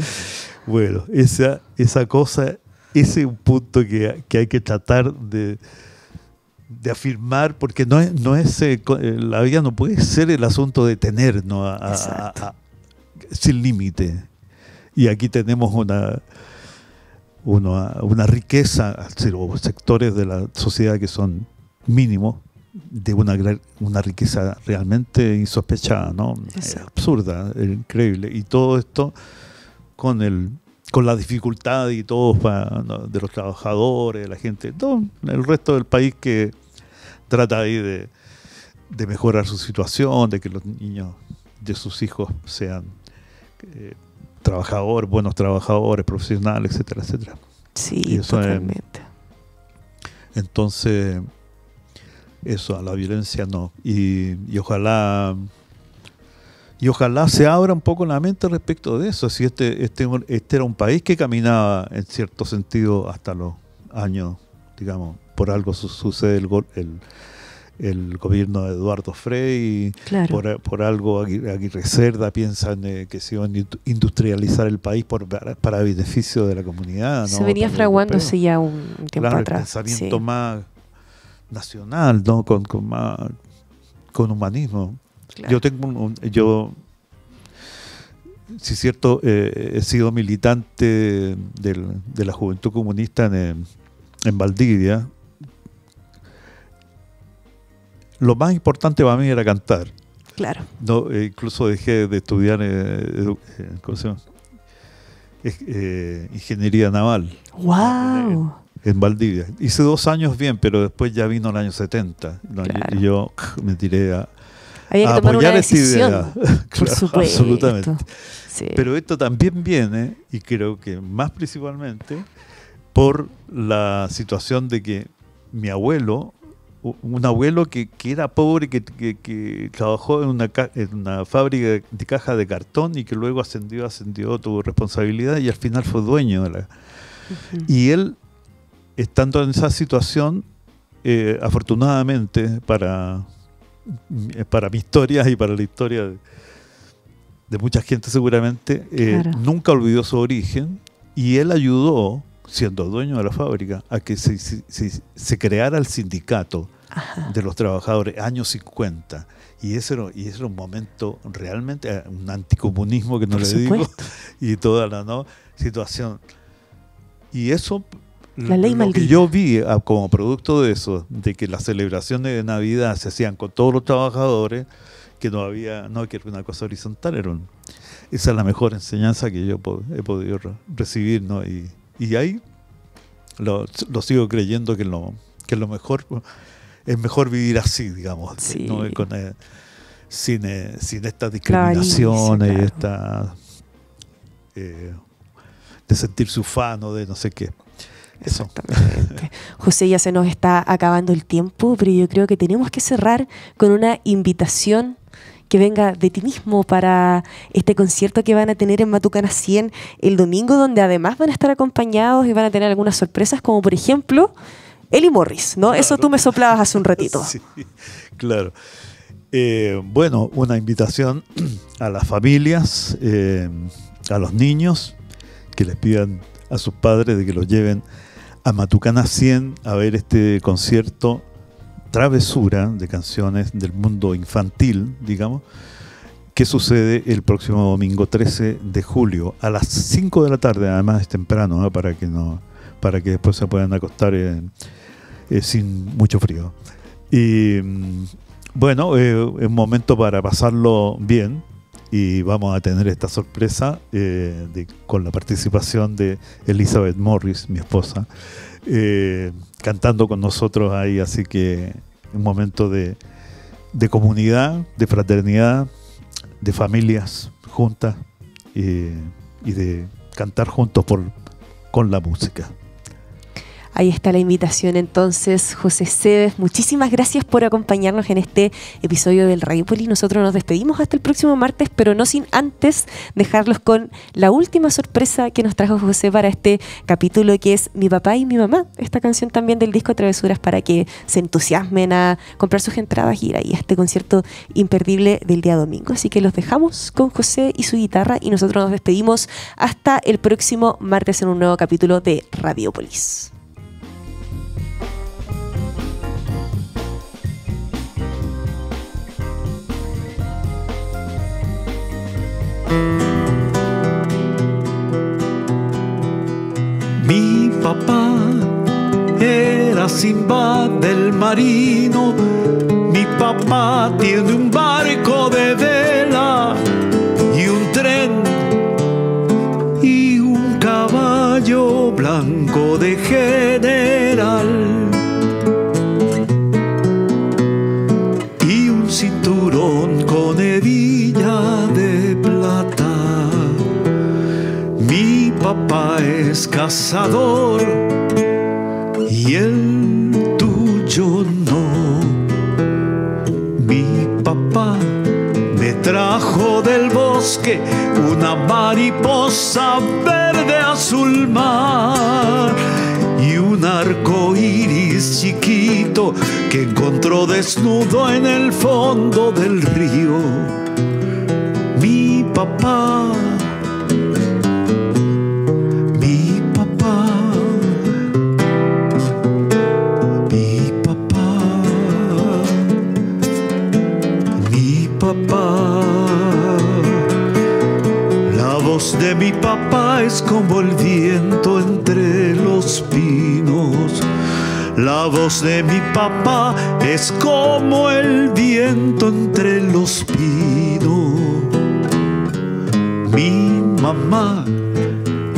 Bueno, esa cosa, ese es un punto que hay que tratar de afirmar, porque no es la vida no puede ser el asunto de tener, ¿no? Sin límite. Y aquí tenemos una riqueza, o sectores de la sociedad que son mínimos, de una riqueza realmente insospechada, ¿no? Absurda, increíble. Y todo esto con la dificultad y todo ¿no? de los trabajadores, de la gente, todo el resto del país que trata ahí de mejorar su situación, de que los niños de sus hijos sean trabajadores, buenos trabajadores, profesionales, etcétera, etcétera. Sí, Y eso totalmente. Entonces, eso, a la violencia no. Y ojalá se abra un poco la mente respecto de eso. Si este era un país que caminaba en cierto sentido hasta los años, digamos, por algo sucede el gobierno de Eduardo Frei, Claro. por algo Aguirre Cerda piensan que se iban a industrializar el país para beneficio de la comunidad, ¿no? Se venía Para fraguándose los ya un tiempo claro, atrás. el pensamiento Sí. más nacional, ¿no? Con humanismo. Claro. Yo sí es cierto, he sido militante de la Juventud Comunista en Valdivia. Lo más importante para mí era cantar. Claro. No, incluso dejé de estudiar ¿cómo se llama? Ingeniería naval. ¡Wow! en Valdivia. Hice 2 años bien, pero después ya vino el año 70. ¿no? Claro. Y yo me tiré a Había que tomar una apoyar esta decisión, idea. por Claro, supuesto. absolutamente. Sí. Pero esto también viene, y creo que más principalmente, por la situación de que mi abuelo, un abuelo que era pobre, que trabajó en una fábrica de caja de cartón y que luego ascendió, tuvo responsabilidad y al final fue dueño de la... Ujú. Y él, estando en esa situación, afortunadamente para mi historia y para la historia de mucha gente seguramente, Claro. nunca olvidó su origen y él ayudó, siendo dueño de la fábrica, a que se creara el sindicato Ajá. de los trabajadores, años 50. Y ese era un momento realmente, un anticomunismo que no Por le digo, supuesto. y toda la situación. Y eso, La ley lo maldita. que yo vi como producto de eso, de que las celebraciones de Navidad se hacían con todos los trabajadores, que que era una cosa horizontal, esa es la mejor enseñanza que yo he podido recibir, ¿no? Y ahí lo sigo creyendo que lo mejor es mejor vivir así, digamos, Sí. ¿no? Sin estas discriminaciones y claro. de sentirse ufano, de no sé qué. Eso. Exactamente. José, ya se nos está acabando el tiempo, pero yo creo que tenemos que cerrar con una invitación que venga de ti mismo para este concierto que van a tener en Matucana 100 el domingo, donde además van a estar acompañados y van a tener algunas sorpresas, como por ejemplo Eli Morris, ¿no? Claro. Eso tú me soplabas hace un ratito. Sí, claro. Bueno, una invitación a las familias, a los niños, que les pidan a sus padres de que los lleven a Matucana 100 a ver este concierto travesura de canciones del mundo infantil, digamos, que sucede el próximo domingo 13 de julio a las 5 de la tarde, además es temprano, ¿no? para que después se puedan acostar sin mucho frío. Y bueno, es un momento para pasarlo bien y vamos a tener esta sorpresa con la participación de Elizabeth Morris, mi esposa, cantando con nosotros ahí, así que un momento de comunidad, de fraternidad, de familias juntas y de cantar juntos con la música. Ahí está la invitación entonces, José Cebes. Muchísimas gracias por acompañarnos en este episodio del Radiópolis. Nosotros nos despedimos hasta el próximo martes, pero no sin antes dejarlos con la última sorpresa que nos trajo José para este capítulo, que es Mi Papá y Mi Mamá. Esta canción también del disco Travesuras, para que se entusiasmen a comprar sus entradas y ir ahí a este concierto imperdible del día domingo. Así que los dejamos con José y su guitarra y nosotros nos despedimos hasta el próximo martes en un nuevo capítulo de Radiópolis. Mi papá era Sinbad del marino. Mi papá tiene un barco de vela y un tren y un caballo blanco de general y un cinturón con hebilla de plata. Mi papá es cazador y el tuyo no. Mi papá me trajo del bosque una mariposa verde azul mar y un arco iris chiquito que encontró desnudo en el fondo del río. Mi papá, mi papá, mi papá, mi papá. La voz de mi papá es como el viento entre los pinos. La voz de mi papá es como el viento entre los pinos. Mi mamá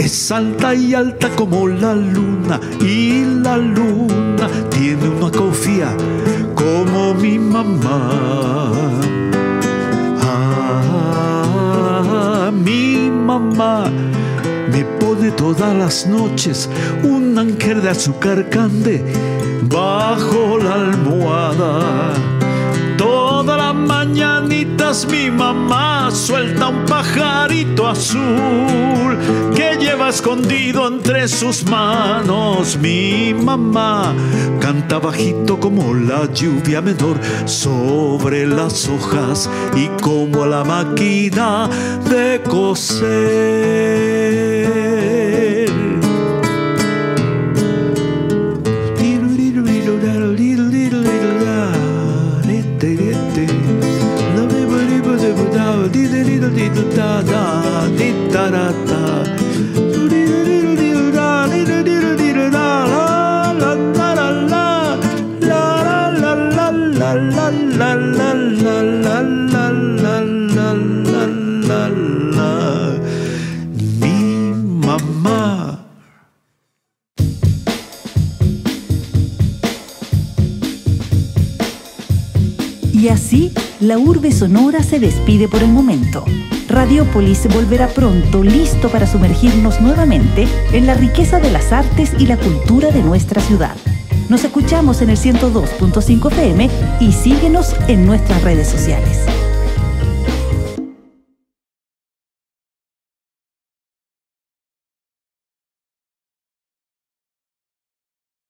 Es alta y alta como la luna, y la luna tiene una cofia como mi mamá. Mi mamá me pone todas las noches un ángel de azúcar cande bajo la almohada. Todas las mañanitas mi mamá suelta un pajarito azul que lleva escondido entre sus manos. Mi mamá canta bajito como la lluvia menor sobre las hojas y como a la máquina de coser. Mi mamá. Y así, la urbe sonora se despide por el momento. Radiópolis volverá pronto, listo para sumergirnos nuevamente en la riqueza de las artes y la cultura de nuestra ciudad. Nos escuchamos en el 102.5 FM y síguenos en nuestras redes sociales.